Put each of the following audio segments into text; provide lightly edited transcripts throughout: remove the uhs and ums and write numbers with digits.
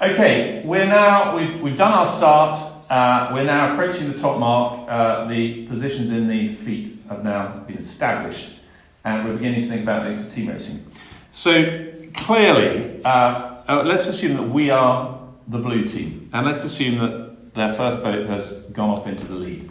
Okay, we've done our start. We're now approaching the top mark. The positions in the feet have now been established, and we're beginning to think about doing some team racing. So clearly, let's assume that we are the blue team, and let's assume that their first boat has gone off into the lead,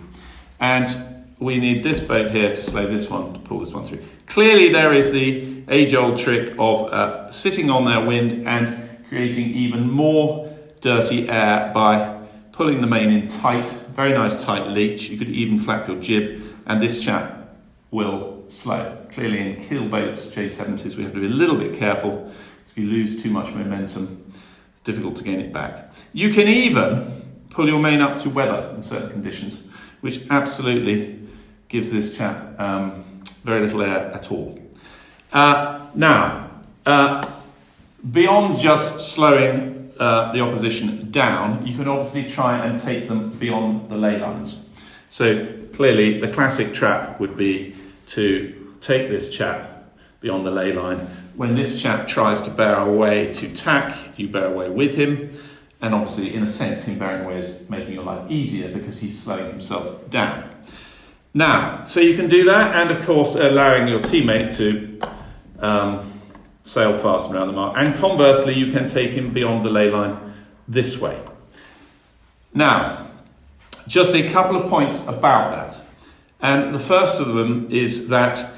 and we need this boat here to slow this one, to pull this one through. Clearly, there is the age-old trick of sitting on their wind and creating even more dirty air by pulling the main in tight, very nice tight leech. You could even flap your jib, and this chap will slow. Clearly in keel boats, J70s, we have to be a little bit careful. If you lose too much momentum, it's difficult to gain it back. You can even pull your main up to weather in certain conditions, which absolutely gives this chap very little air at all. Beyond just slowing the opposition down, you can obviously try and take them beyond the ley lines. So clearly the classic trap would be to take this chap beyond the ley line. When this chap tries to bear away to tack, you bear away with him. And obviously, in a sense, him bearing away is making your life easier because he's slowing himself down. Now, so you can do that, and of course allowing your teammate to sail fast around the mark. And conversely, you can take him beyond the ley line this way. Now, just a couple of points about that. And the first of them is that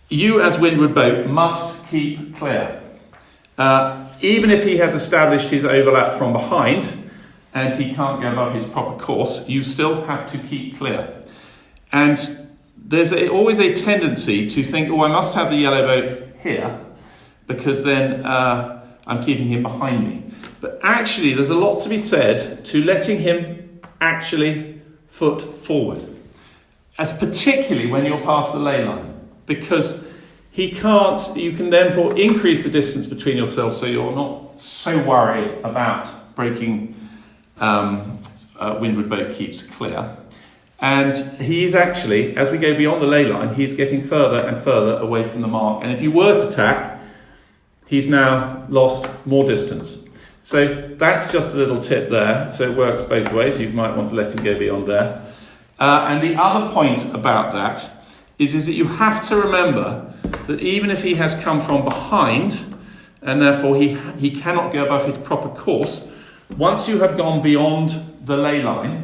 you as windward boat must keep clear. Even if he has established his overlap from behind and he can't go above his proper course, you still have to keep clear. And there's always a tendency to think, oh, I must have the yellow boat here, because then I'm keeping him behind me. But actually, there's a lot to be said to letting him actually foot forward, as particularly when you're past the ley line, because you can therefore increase the distance between yourselves so you're not so worried about breaking windward boat keeps clear. And he's actually, as we go beyond the ley line, he's getting further and further away from the mark. And if you were to tack, he's now lost more distance. So that's just a little tip there. So it works both ways. You might want to let him go beyond there. And the other point about that is that you have to remember that even if he has come from behind, and therefore he cannot go above his proper course, once you have gone beyond the ley line,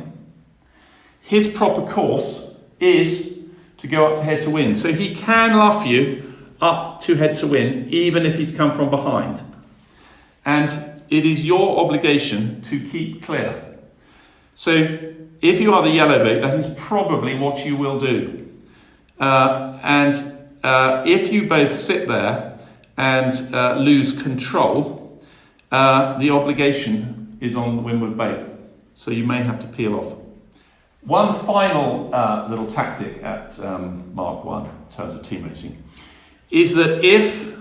his proper course is to go up to head to wind. So he can luff you up to head to wind, even if he's come from behind. And it is your obligation to keep clear. So if you are the yellow boat, that is probably what you will do. If you both sit there and lose control, the obligation is on the windward boat. So you may have to peel off. One final little tactic at Mark 1 in terms of team racing is that if,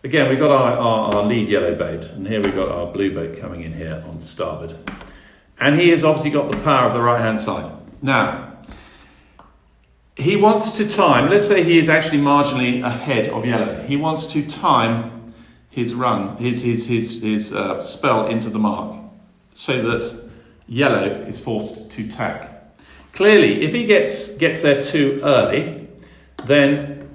again, we've got our lead yellow boat, and here we've got our blue boat coming in here on starboard. And he has obviously got the power of the right-hand side. Now, he wants to time, let's say he is actually marginally ahead of yellow. He wants to time his run, his spell into the mark, so that yellow is forced to tack. Clearly, if he gets there too early, then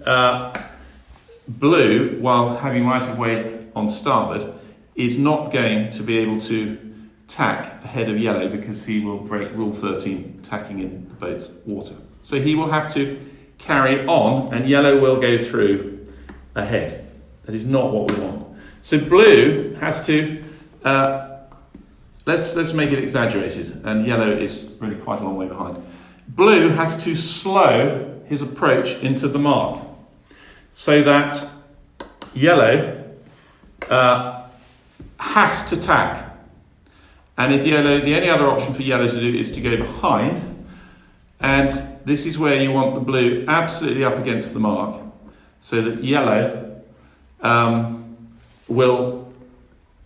blue, while having right of way on starboard, is not going to be able to tack ahead of yellow because he will break rule 13, tacking in the boat's water. So he will have to carry on, and yellow will go through ahead. That is not what we want. So blue has to, let's make it exaggerated, and yellow is really quite a long way behind. Blue has to slow his approach into the mark so that yellow has to tack. And if yellow, the only other option for yellow to do is to go behind, and this is where you want the blue absolutely up against the mark so that yellow will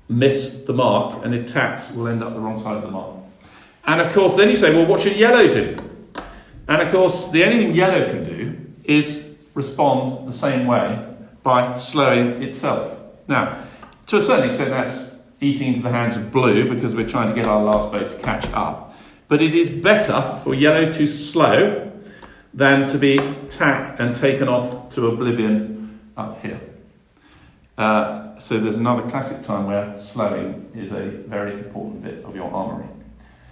miss the mark, and if tacks, will end up the wrong side of the mark. And of course, then you say, well, what should yellow do? And of course, the only thing yellow can do is respond the same way by slowing itself. Now, to a certain extent, that's eating into the hands of blue because we're trying to get our last boat to catch up. But it is better for yellow to slow than to be tacked and taken off to oblivion up here. So there's another classic time where slowing is a very important bit of your armoury.